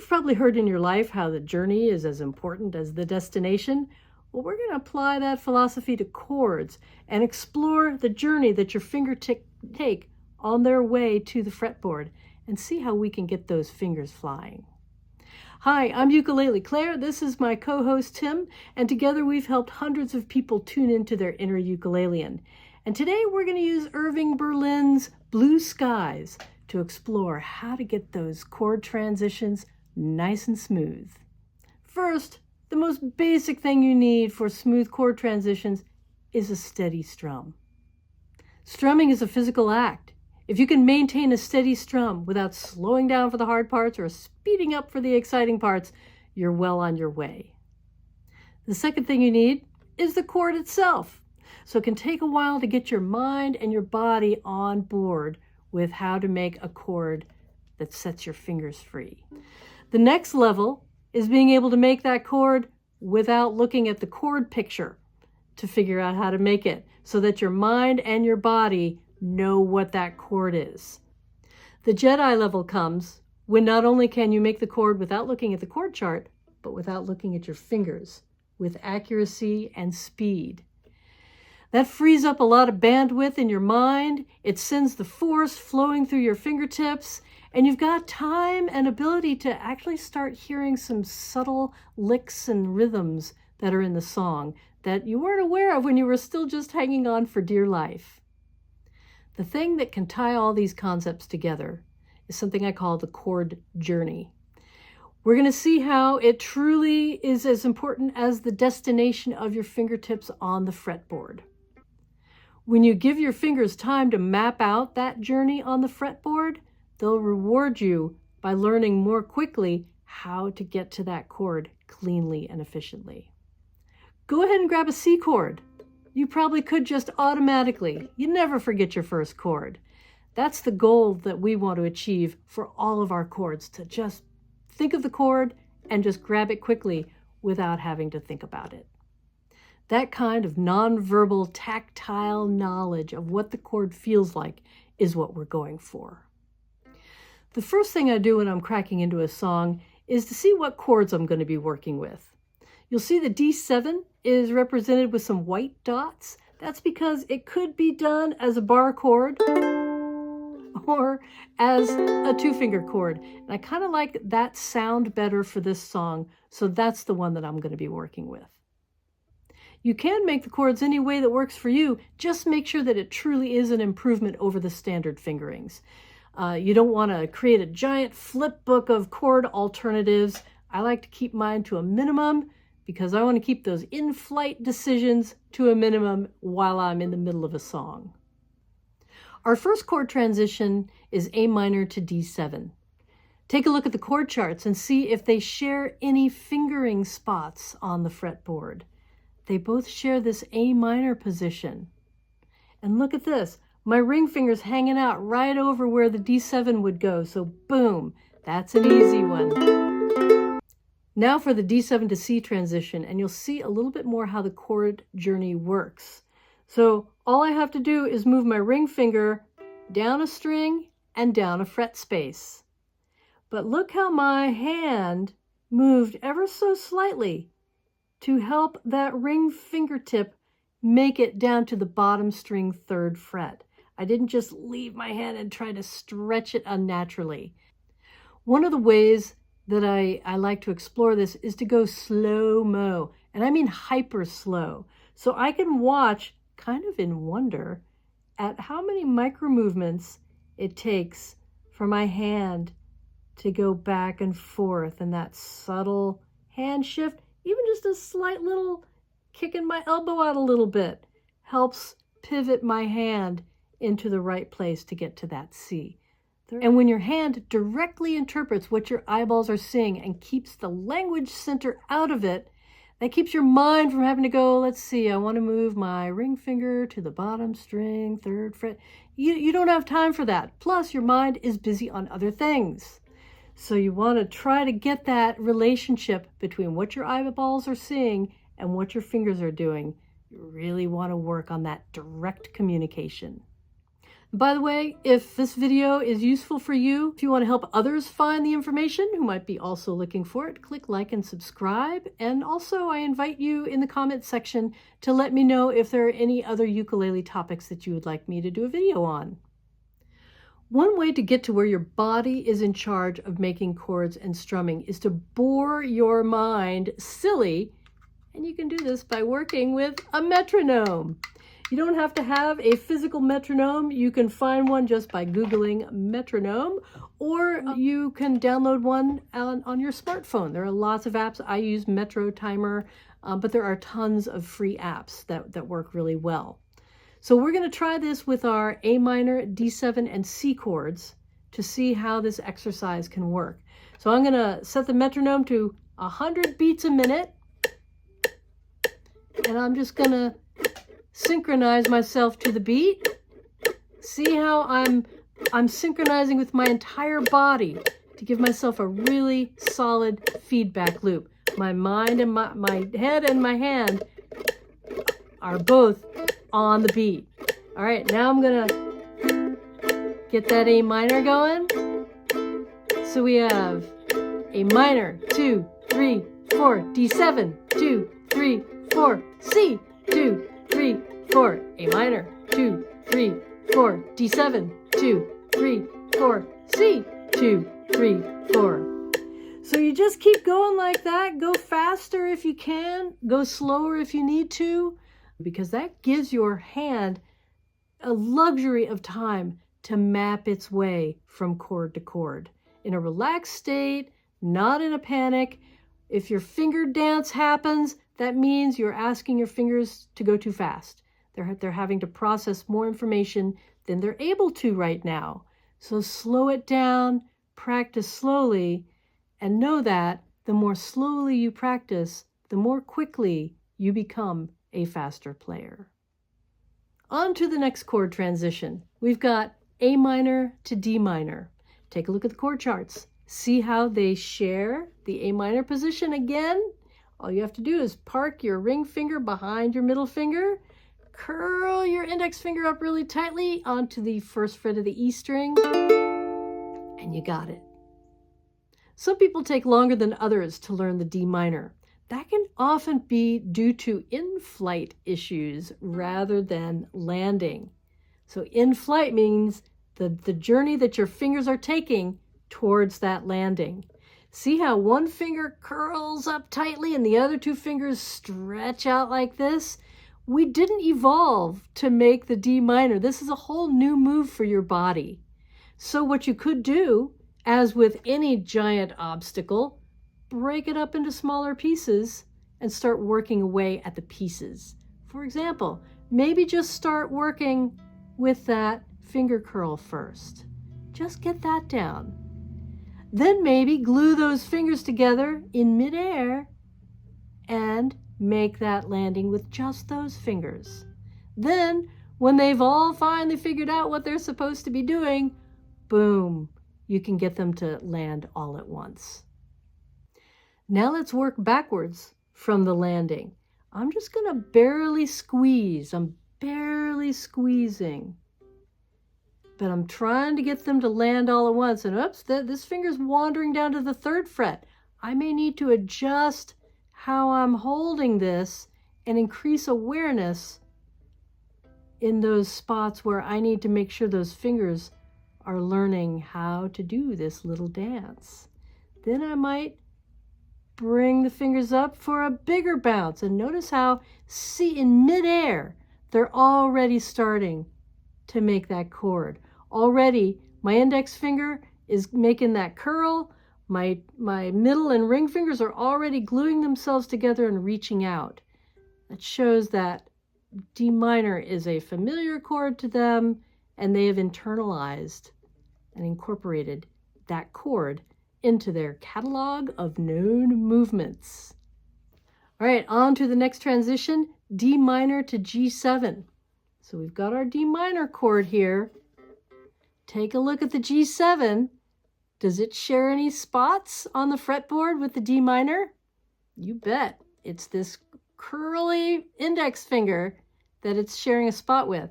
You've probably heard in your life how the journey is as important as the destination. Well, we're going to apply that philosophy to chords and explore the journey that your fingertips take on their way to the fretboard and see how we can get those fingers flying. Hi, I'm Ukulele Clare. This is my co-host Tim, and together we've helped hundreds of people tune into their inner ukulelian. And today we're going to use Irving Berlin's Blue Skies to explore how to get those chord transitions nice and smooth. First, the most basic thing you need for smooth chord transitions is a steady strum. Strumming is a physical act. If you can maintain a steady strum without slowing down for the hard parts or speeding up for the exciting parts, you're well on your way. The second thing you need is the chord itself. So it can take a while to get your mind and your body on board with how to make a chord that sets your fingers free. The next level is being able to make that chord without looking at the chord picture to figure out how to make it so that your mind and your body know what that chord is. The Jedi level comes when not only can you make the chord without looking at the chord chart, but without looking at your fingers, with accuracy and speed. That frees up a lot of bandwidth in your mind. It sends the force flowing through your fingertips, and you've got time and ability to actually start hearing some subtle licks and rhythms that are in the song that you weren't aware of when you were still just hanging on for dear life. The thing that can tie all these concepts together is something I call the chord journey. We're going to see how it truly is as important as the destination of your fingertips on the fretboard. When you give your fingers time to map out that journey on the fretboard, they'll reward you by learning more quickly how to get to that chord cleanly and efficiently. Go ahead and grab a C chord. You probably could just automatically. You never forget your first chord. That's the goal that we want to achieve for all of our chords, to just think of the chord and just grab it quickly without having to think about it. That kind of nonverbal, tactile knowledge of what the chord feels like is what we're going for. The first thing I do when I'm cracking into a song is to see what chords I'm going to be working with. You'll see the D7 is represented with some white dots. That's because it could be done as a bar chord or as a two-finger chord. And I kind of like that sound better for this song, so that's the one that I'm going to be working with. You can make the chords any way that works for you. Just make sure that it truly is an improvement over the standard fingerings. You don't want to create a giant flip book of chord alternatives. I like to keep mine to a minimum because I want to keep those in-flight decisions to a minimum while I'm in the middle of a song. Our first chord transition is A minor to D7. Take a look at the chord charts and see if they share any fingering spots on the fretboard. They both share this A minor position. And look at this. My ring finger's hanging out right over where the D7 would go. So boom, that's an easy one. Now for the D7 to C transition, and you'll see a little bit more how the chord journey works. So all I have to do is move my ring finger down a string and down a fret space. But look how my hand moved ever so slightly to help that ring fingertip make it down to the bottom string 3rd fret. I didn't just leave my hand and try to stretch it unnaturally. One of the ways that I like to explore this is to go slow-mo, and I mean hyper slow. So I can watch kind of in wonder at how many micro movements it takes for my hand to go back and forth, and that subtle hand shift. Even just a slight little kicking my elbow out a little bit helps pivot my hand into the right place to get to that C. And when your hand directly interprets what your eyeballs are seeing and keeps the language center out of it, that keeps your mind from having to go, let's see, I want to move my ring finger to the bottom string, 3rd fret. You don't have time for that. Plus, your mind is busy on other things. So you want to try to get that relationship between what your eyeballs are seeing and what your fingers are doing. You really want to work on that direct communication. By the way, if this video is useful for you, if you want to help others find the information who might be also looking for it, click like and subscribe. And also I invite you in the comments section to let me know if there are any other ukulele topics that you would like me to do a video on. One way to get to where your body is in charge of making chords and strumming is to bore your mind silly, and you can do this by working with a metronome. You don't have to have a physical metronome. You can find one just by Googling metronome, or you can download one on your smartphone. There are lots of apps. I use MetroTimer, but there are tons of free apps that work really well. So we're going to try this with our A minor, D7, and C chords to see how this exercise can work. So I'm going to set the metronome to 100 beats a minute, and I'm just going to synchronize myself to the beat. See how I'm synchronizing with my entire body to give myself a really solid feedback loop. My mind and my head and my hand are both on the beat. All right, now I'm gonna get that A minor going. So we have A minor, 2, 3, 4, D7, 2, 3, 4, C, 2, 3, 4, A minor, 2, 3, 4, D7, 2, 3, 4, C, 2, 3, 4. So you just keep going like that. Go faster if you can, go slower if you need to, because that gives your hand a luxury of time to map its way from chord to chord in a relaxed state, not in a panic. If your finger dance happens, that means you're asking your fingers to go too fast. They're having to process more information than they're able to right now. So slow it down, practice slowly, and know that the more slowly you practice, the more quickly you become a faster player. On to the next chord transition. We've got A minor to D minor. Take a look at the chord charts. See how they share the A minor position again? All you have to do is park your ring finger behind your middle finger, curl your index finger up really tightly onto the first fret of the E string, and you got it. Some people take longer than others to learn the D minor. That can often be due to in-flight issues rather than landing. So in-flight means the journey that your fingers are taking towards that landing. See how one finger curls up tightly and the other two fingers stretch out like this? We didn't evolve to make the D minor. This is a whole new move for your body. So what you could do, as with any giant obstacle, break it up into smaller pieces and start working away at the pieces. For example, maybe just start working with that finger curl first. Just get that down. Then maybe glue those fingers together in midair and make that landing with just those fingers. Then, when they've all finally figured out what they're supposed to be doing, boom, you can get them to land all at once. Now let's work backwards from the landing. I'm just going to barely squeeze. I'm barely squeezing. But I'm trying to get them to land all at once. And oops, this finger's wandering down to the 3rd fret. I may need to adjust how I'm holding this and increase awareness in those spots where I need to make sure those fingers are learning how to do this little dance. Then I might bring the fingers up for a bigger bounce. And notice how, see, in midair, they're already starting to make that chord. Already, my index finger is making that curl. My middle and ring fingers are already gluing themselves together and reaching out. That shows that D minor is a familiar chord to them, and they have internalized and incorporated that chord into their catalog of known movements. All right, on to the next transition, D minor to G7. So we've got our D minor chord here. Take a look at the G7. Does it share any spots on the fretboard with the D minor? You bet. It's this curly index finger that it's sharing a spot with.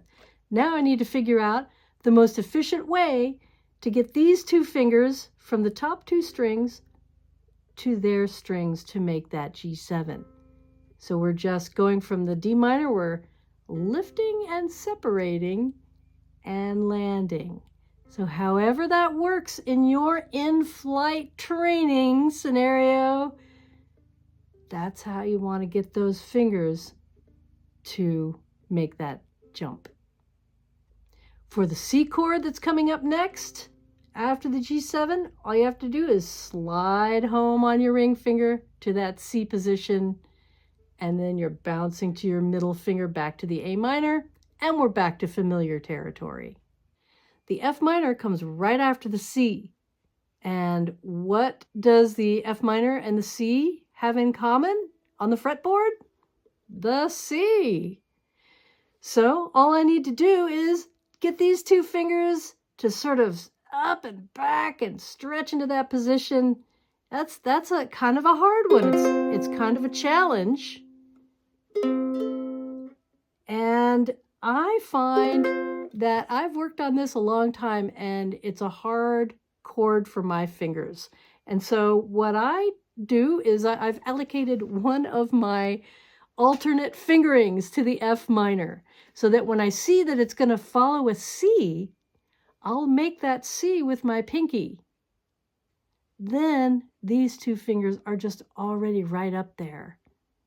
Now I need to figure out the most efficient way to get these two fingers from the top two strings to their strings to make that G7. So we're just going from the D minor, we're lifting and separating and landing. So however that works in your in-flight training scenario, that's how you want to get those fingers to make that jump. For the C chord that's coming up next, after the G7, all you have to do is slide home on your ring finger to that C position, and then you're bouncing to your middle finger back to the A minor, and we're back to familiar territory. The F minor comes right after the C. And what does the F minor and the C have in common on the fretboard? The C. So all I need to do is get these two fingers to sort of up and back and stretch into that position. That's a kind of a hard one. It's kind of a challenge. And I find that I've worked on this a long time, and it's a hard chord for my fingers. And so what I do is I've allocated one of my alternate fingerings to the F minor, so that when I see that it's going to follow a C, I'll make that C with my pinky. Then these two fingers are just already right up there.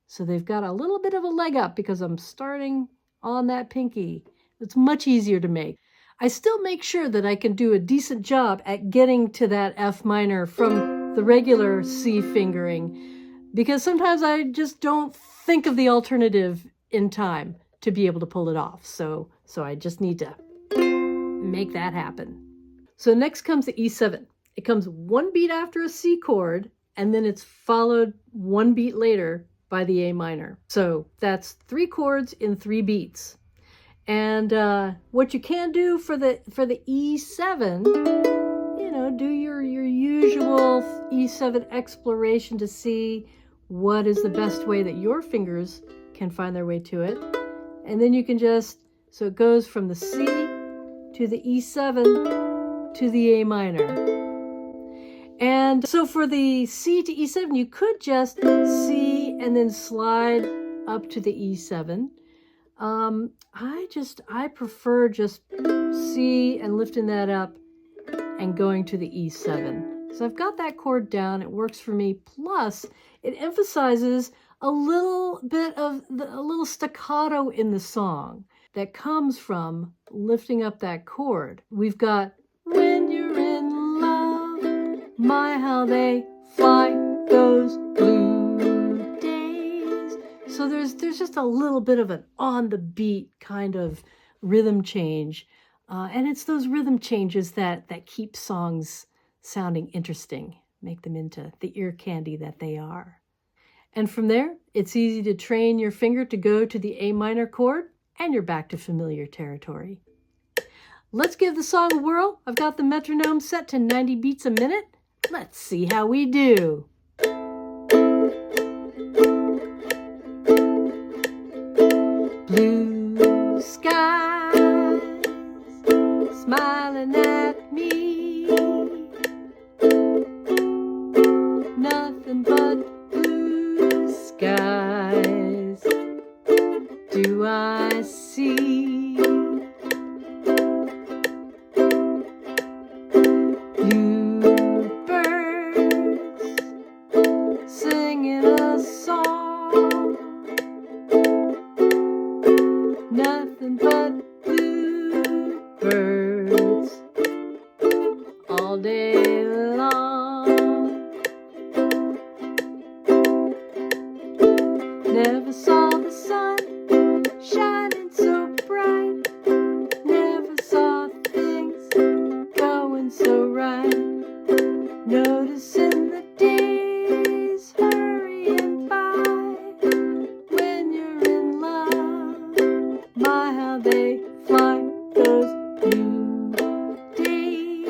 So they've got a little bit of a leg up because I'm starting on that pinky. It's much easier to make. I still make sure that I can do a decent job at getting to that F minor from the regular C fingering, because sometimes I just don't think of the alternative in time to be able to pull it off. So I just need to make that happen. So next comes the E7. It comes one beat after a C chord, and then it's followed one beat later by the A minor. So that's 3 chords in 3 beats. And what you can do for the E7, do your usual E7 exploration to see what is the best way that your fingers can find their way to it. And then you can so it goes from the C to the E7 to the A minor. And so for the C to E7, you could just C and then slide up to the E7. I prefer just C and lifting that up and going to the E7. So I've got that chord down. It works for me. Plus, it emphasizes a little bit of a little staccato in the song that comes from lifting up that chord. We've got, when you're in love, my how they fly those blue days. So there's just a little bit of an on the beat kind of rhythm change. And it's those rhythm changes that keep songs sounding interesting, make them into the ear candy that they are. And from there, it's easy to train your finger to go to the A minor chord, and you're back to familiar territory. Let's give the song a whirl. I've got the metronome set to 90 beats a minute. Let's see how we do. Blue skies smiling at me, nothing but blue skies do I see. Bluebirds singing a song, nothing but bluebirds all day long. Never saw the sun shining so bright, never saw things going so right, noticing the days hurrying by. When you're in love, my how they fly those blue days,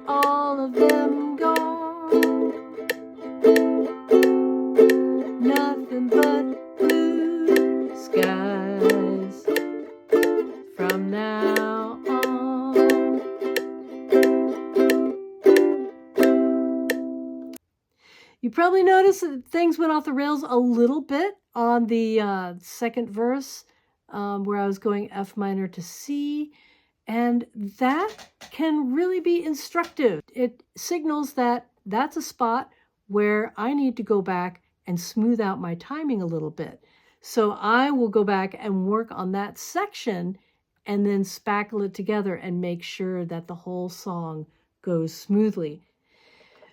all of them gone, nothing You probably noticed that things went off the rails a little bit on the second verse where I was going F minor to C, and that can really be instructive. It signals that that's a spot where I need to go back and smooth out my timing a little bit. So I will go back and work on that section and then spackle it together and make sure that the whole song goes smoothly.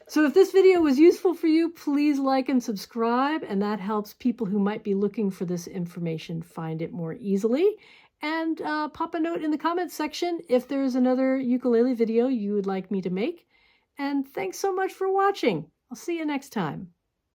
So if this video was useful for you, please like and subscribe, and that helps people who might be looking for this information find it more easily. And pop a note in the comments section if there's another ukulele video you would like me to make. And thanks so much for watching. I'll see you next time.